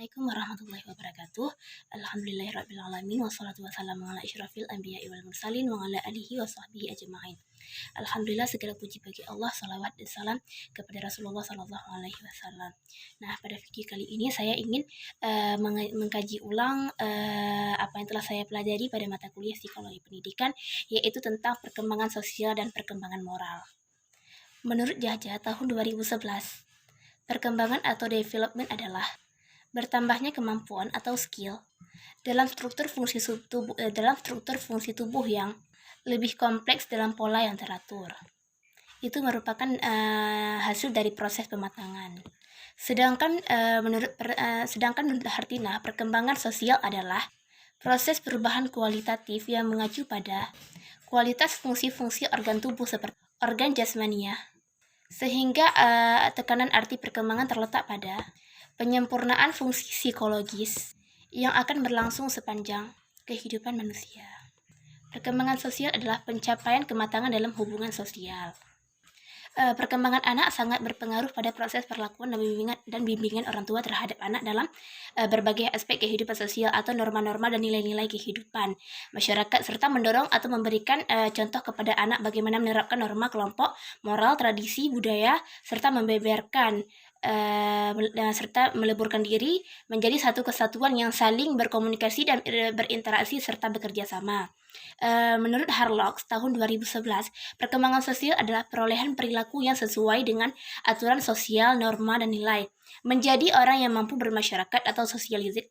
Assalamualaikum warahmatullahi wabarakatuh. Alhamdulillahirrabbilalamin. Wassalatu wassalamu ala asyrafil anbiya'i wal mursalin wa ala alihi wa sahbihi ajma'in. Alhamdulillah, segala puji bagi Allah, salawat dan salam kepada Rasulullah Sallallahu Alaihi Wasallam. Nah, pada video kali ini saya ingin mengkaji ulang apa yang telah saya pelajari pada mata kuliah psikologi pendidikan, yaitu tentang perkembangan sosial dan perkembangan moral. Menurut Jajah tahun 2011, perkembangan atau development adalah bertambahnya kemampuan atau skill dalam struktur fungsi tubuh yang lebih kompleks dalam pola yang teratur. Itu merupakan hasil dari proses pematangan. Sedangkan menurut Hartina, perkembangan sosial adalah proses perubahan kualitatif yang mengacu pada kualitas fungsi-fungsi organ tubuh seperti organ jasmania, sehingga tekanan arti perkembangan terletak pada penyempurnaan fungsi psikologis yang akan berlangsung sepanjang kehidupan manusia. Perkembangan sosial adalah pencapaian kematangan dalam hubungan sosial. Perkembangan anak sangat berpengaruh pada proses perlakuan dan bimbingan orang tua terhadap anak dalam berbagai aspek kehidupan sosial atau norma-norma dan nilai-nilai kehidupan masyarakat, serta mendorong atau memberikan contoh kepada anak bagaimana menerapkan norma kelompok, moral, tradisi, budaya, serta membeberkan serta meleburkan diri menjadi satu kesatuan yang saling berkomunikasi dan berinteraksi serta bekerja sama. Menurut Harlock tahun 2011, perkembangan sosial adalah perolehan perilaku yang sesuai dengan aturan sosial, norma, dan nilai. Menjadi orang yang mampu bermasyarakat atau sosialisasi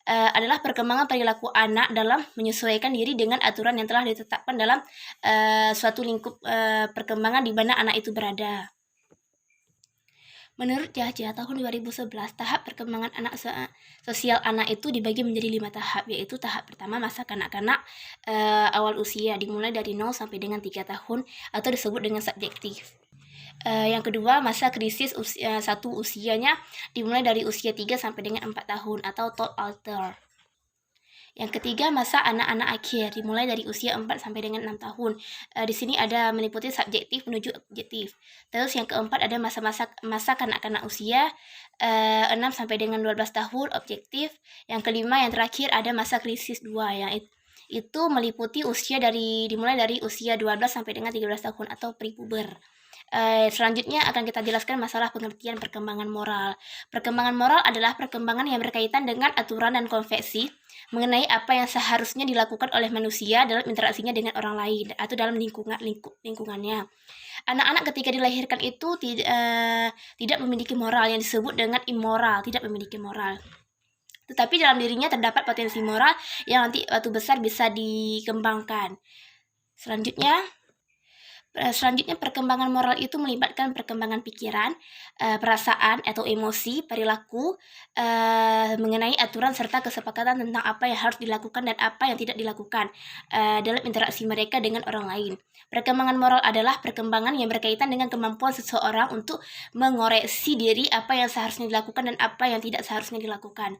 adalah perkembangan perilaku anak dalam menyesuaikan diri dengan aturan yang telah ditetapkan dalam suatu lingkup perkembangan di mana anak itu berada. Menurut Jajah tahun 2011, tahap perkembangan sosial anak itu dibagi menjadi 5 tahap, yaitu tahap pertama masa kanak-kanak awal usia, dimulai dari 0 sampai dengan 3 tahun atau disebut dengan subjektif. Yang kedua, masa krisis usianya dimulai dari usia 3 sampai dengan 4 tahun atau top alter. Yang ketiga, masa anak-anak akhir dimulai dari usia 4 sampai dengan 6 tahun. Di sini ada meliputi subjektif menuju objektif. Terus yang keempat ada masa kanak-kanak usia 6 sampai dengan 12 tahun objektif. Yang kelima yang terakhir ada masa krisis 2 yang itu meliputi usia dimulai dari usia 12 sampai dengan 13 tahun atau prepuber. Selanjutnya akan kita jelaskan masalah pengertian perkembangan moral. Perkembangan moral adalah perkembangan yang berkaitan dengan aturan dan konvensi mengenai apa yang seharusnya dilakukan oleh manusia dalam interaksinya dengan orang lain atau dalam lingkungannya. Anak-anak ketika dilahirkan itu tidak memiliki moral, yang disebut dengan immoral, tidak memiliki moral. Tetapi dalam dirinya terdapat potensi moral yang nanti waktu besar bisa dikembangkan. Selanjutnya perkembangan moral itu melibatkan perkembangan pikiran, perasaan atau emosi, perilaku, mengenai aturan serta kesepakatan tentang apa yang harus dilakukan dan apa yang tidak dilakukan dalam interaksi mereka dengan orang lain. Perkembangan moral adalah perkembangan yang berkaitan dengan kemampuan seseorang untuk mengoreksi diri apa yang seharusnya dilakukan dan apa yang tidak seharusnya dilakukan.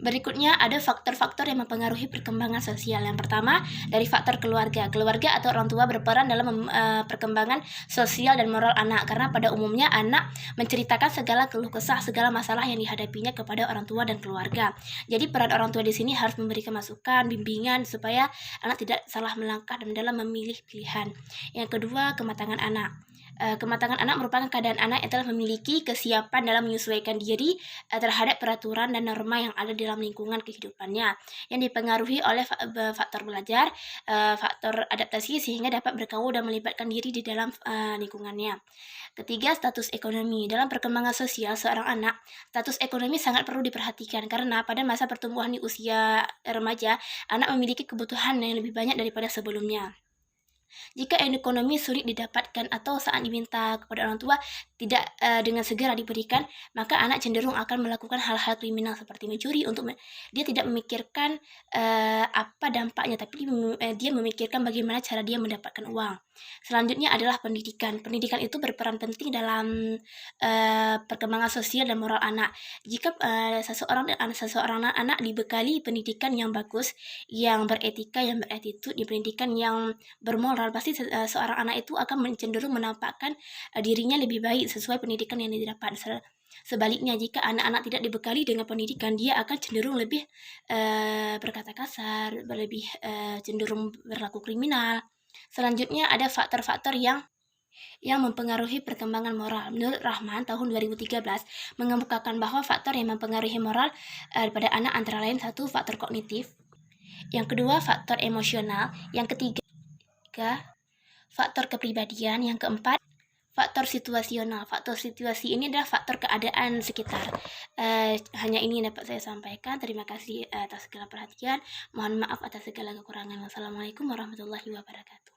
Berikutnya ada faktor-faktor yang mempengaruhi perkembangan sosial. Yang pertama, dari faktor keluarga. Keluarga atau orang tua berperan dalam perkembangan sosial dan moral anak, karena pada umumnya anak menceritakan segala keluh kesah, segala masalah yang dihadapinya kepada orang tua dan keluarga. Jadi peran orang tua di sini harus memberikan masukan, bimbingan supaya anak tidak salah melangkah dalam memilih pilihan. Yang kedua, kematangan anak. Kematangan anak merupakan keadaan anak yang telah memiliki kesiapan dalam menyesuaikan diri terhadap peraturan dan norma yang ada dalam lingkungan kehidupannya, yang dipengaruhi oleh faktor belajar, faktor adaptasi, sehingga dapat bergaul dan melibatkan diri di dalam lingkungannya. Ketiga, status ekonomi. Dalam perkembangan sosial seorang anak, status ekonomi sangat perlu diperhatikan karena pada masa pertumbuhan di usia remaja, anak memiliki kebutuhan yang lebih banyak daripada sebelumnya. Jika ekonomi sulit didapatkan atau saat diminta kepada orang tua tidak dengan segera diberikan, maka anak cenderung akan melakukan hal-hal kriminal seperti mencuri. Dia tidak memikirkan apa dampaknya, tapi dia memikirkan bagaimana cara dia mendapatkan uang. Selanjutnya adalah pendidikan. Pendidikan itu berperan penting dalam perkembangan sosial dan moral anak. Jika seseorang anak dibekali pendidikan yang bagus, yang beretika, yang beretitude, pendidikan yang bermoral, pasti seorang anak itu akan cenderung menampakkan dirinya lebih baik sesuai pendidikan yang didapat. Sebaliknya, jika anak-anak tidak dibekali dengan pendidikan, dia akan cenderung lebih berkata kasar, lebih cenderung berlaku kriminal. Selanjutnya ada faktor-faktor yang mempengaruhi perkembangan moral. Menurut Rahman, tahun 2013 mengemukakan bahwa faktor yang mempengaruhi moral pada anak antara lain: satu, faktor kognitif; yang kedua, faktor emosional; yang ketiga, faktor kepribadian; yang keempat, faktor situasional. Faktor situasi ini adalah faktor keadaan sekitar. Hanya ini yang dapat saya sampaikan. Terima kasih atas segala perhatian. Mohon maaf atas segala kekurangan. Wassalamualaikum warahmatullahi wabarakatuh.